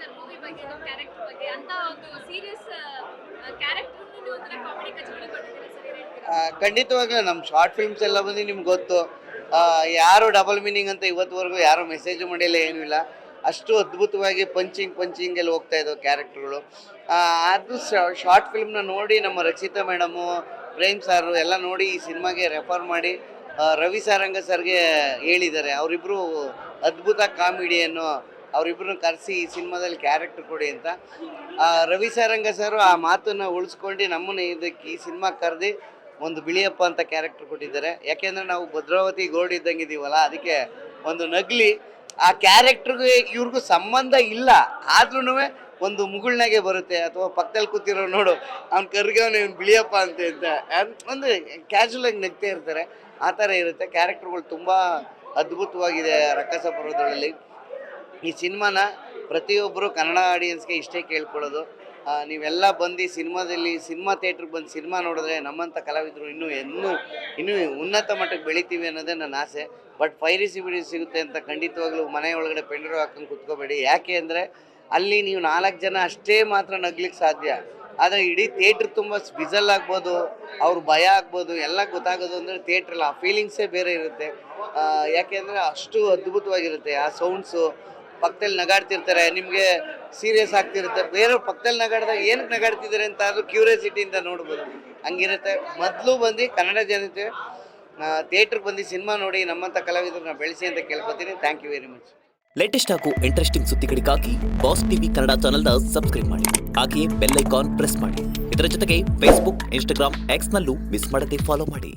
Sir movie ಬಗ್ಗೆ character ಬಗ್ಗೆ ಅಂತ ಒಂದು ಸೀರಿಯಸ್ ಕ್ಯಾರೆಕ್ಟರ್ ನೀವು ಒಂಥರ ಕಾಮಿಡಿ ಕಚ್ಚಿಗೆ ಕೊಟ್ಟಿದ್ದೀರಾ ಸರ್ ಏನ್ ಹೇಳ್ತೀರಾ? ಖಂಡಿತವಾಗ್ಲೂ ನಮ್ಮ ಶಾರ್ಟ್ ಫಿಲ್ಮ್ಸ್ ಎಲ್ಲ ಬಂದು ನಿಮ್ಗೆ ಗೊತ್ತು. ಯಾರು ಡಬಲ್ ಮೀನಿಂಗ್ ಅಂತ ಇವತ್ತುವರೆಗೂ ಯಾರು ಮೆಸೇಜ್ ಮಾಡಿಲ್ಲ, ಏನೂ ಇಲ್ಲ. ಅಷ್ಟು ಅದ್ಭುತವಾಗಿ ಪಂಚಿಂಗ್ ಎಲ್ಲ ಹೋಗ್ತಾ ಇದ್ದವು ಕ್ಯಾರೆಕ್ಟರ್ಗಳು. ಅದು ಶಾರ್ಟ್ ಫಿಲ್ಮ್ನ ನೋಡಿ ನಮ್ಮ ರಕ್ಷಿತಾ ಮೇಡಮು, ಪ್ರೇಮ್ ಸಾರು ಎಲ್ಲ ನೋಡಿ ಈ ಸಿನಿಮಾಗೆ ರೆಫರ್ ಮಾಡಿ ರವಿ ಸಾರಂಗ ಸರ್ಗೆ ಹೇಳಿದ್ದಾರೆ. ಅವರಿಬ್ಬರು ಅದ್ಭುತ ಕಾಮಿಡಿಯನ್ನು, ಅವರಿಬ್ಬರನ್ನ ಕರೆಸಿ ಈ ಸಿನಿಮಾದಲ್ಲಿ ಕ್ಯಾರೆಕ್ಟರ್ ಕೊಡಿ ಅಂತ. ರವಿ ಸಾರಂಗ ಸರ್ ಆ ಮಾತನ್ನು ಉಳಿಸ್ಕೊಂಡು ನಮ್ಮನ್ನು ಇದಕ್ಕೆ ಈ ಸಿನಿಮಾ ಕರೆದು ಒಂದು ಬಿಳಿಯಪ್ಪ ಅಂತ ಕ್ಯಾರೆಕ್ಟರ್ ಕೊಟ್ಟಿದ್ದಾರೆ. ಯಾಕೆಂದರೆ ನಾವು ಭದ್ರಾವತಿ ಗೋಲ್ಡ್ ಇದ್ದಂಗೆ ಇದೀವಲ್ಲ, ಅದಕ್ಕೆ ಒಂದು ನಗ್ಲಿ ಆ ಕ್ಯಾರೆಕ್ಟ್ರಿಗೆ ಇವ್ರಿಗೂ ಸಂಬಂಧ ಇಲ್ಲ, ಆದ್ರೂ ಒಂದು ಮುಗುಳ್ನಾಗೆ ಬರುತ್ತೆ. ಅಥವಾ ಪಕ್ಕದಲ್ಲಿ ಕೂತಿರೋ ನೋಡು ಅವ್ನು ಕರ್ಗವನು ಇವ್ನು ಬಿಳಿಯಪ್ಪ ಅಂತ ಒಂದು ಕ್ಯಾಶುವಲ್ ಆಗಿ ನಗ್ತಾ ಇರ್ತಾರೆ. ಆ ಥರ ಇರುತ್ತೆ. ಕ್ಯಾರೆಕ್ಟರ್ಗಳು ತುಂಬ ಅದ್ಭುತವಾಗಿದೆ ರಕ್ಕಸಪುರದಲ್ಲಿ. ಈ ಸಿನಿಮಾನ ಪ್ರತಿಯೊಬ್ಬರು ಕನ್ನಡ ಆಡಿಯನ್ಸ್ಗೆ ಇಷ್ಟೇ ಕೇಳ್ಕೊಳ್ಳೋದು, ನೀವೆಲ್ಲ ಬಂದು ಸಿನಿಮಾ ಥಿಯೇಟ್ರಿಗೆ ಬಂದು ಸಿನಿಮಾ ನೋಡಿದ್ರೆ ನಮ್ಮಂಥ ಕಲಾವಿದರು ಇನ್ನೂ ಉನ್ನತ ಮಟ್ಟಕ್ಕೆ ಬೆಳಿತೀವಿ ಅನ್ನೋದೇ ನನ್ನ ಆಸೆ. ಬಟ್ ಪೈರಸಿ ಸಿಗುತ್ತೆ ಅಂತ ಖಂಡಿತವಾಗ್ಲೂ ಮನೆ ಒಳಗಡೆ ಪೆಂಡ್ರೈವ್ ಹಾಕೊಂಡು ಕುತ್ಕೋಬೇಡಿ. ಯಾಕೆ ಅಂದರೆ ಅಲ್ಲಿ ನೀವು 4 ಜನ ಅಷ್ಟೇ ಮಾತ್ರ ನಗ್ಲಿಕ್ಕೆ ಸಾಧ್ಯ. ಆದರೆ ಇಡೀ ಥಿಯೇಟ್ರ್ ತುಂಬ ಬಿಸಲ್ ಆಗ್ಬೋದು, ಅವ್ರು ಭಯ ಆಗ್ಬೋದು, ಎಲ್ಲ ಗೊತ್ತಾಗೋದು ಅಂದರೆ ಥಿಯೇಟ್ರಲ್ಲ ಆ ಫೀಲಿಂಗ್ಸೇ ಬೇರೆ ಇರುತ್ತೆ. ಯಾಕೆಂದರೆ ಅಷ್ಟು ಅದ್ಭುತವಾಗಿರುತ್ತೆ ಆ ಸೌಂಡ್ಸು. ಪಕ್ಕದಲ್ಲಿ ನಗಾಡ್ತಿರ್ತಾರೆ, ನಿಮಗೆ ಸೀರಿಯಸ್ ಆಗ್ತಿರುತ್ತೆ. ಬೇರೆಯವ್ರ ಪಕ್ಕದಲ್ಲಿ ನಗಾಡ್ದಾಗ ಏನಕ್ಕೆ ನಗಾಡ್ತಿದ್ದಾರೆ ಅಂತ ಆದರೂ ಕ್ಯೂರಿಯಾಸಿಟಿಯಿಂದ ನೋಡ್ಬೋದು. ಹಂಗಿರುತ್ತೆ. ಮೊದಲು ಬಂದು ಕನ್ನಡ ಜನತೆ ಥಿಯೇಟ್ರಿಗೆ ಬಂದು ಸಿನಿಮಾ ನೋಡಿ ನಮ್ಮಂಥ ಕಲಾವಿದರನ್ನ ಬೆಳೆಸಿ ಅಂತ ಕೇಳ್ಕೊತೀನಿ. Thank you very much. Latest ಹಾಗೂ ಇಂಟ್ರೆಸ್ಟಿಂಗ್ ಸುದ್ದಿಗಳಿಗಾಗಿ ಬಾಸ್ ಟಿವಿ ಕನ್ನಡ ಚಾನೆಲ್ನ ಸಬ್ಸ್ಕ್ರೈಬ್ ಮಾಡಿ. ಹಾಗೆಯೇ ಬೆಲ್ ಐಕಾನ್ ಪ್ರೆಸ್ ಮಾಡಿ. ಇದರ ಜೊತೆಗೆ ಫೇಸ್ಬುಕ್, ಇನ್ಸ್ಟಾಗ್ರಾಮ್, ಎಕ್ಸ್ನಲ್ಲೂ ಮಿಸ್ ಮಾಡದೆ ಫಾಲೋ ಮಾಡಿ.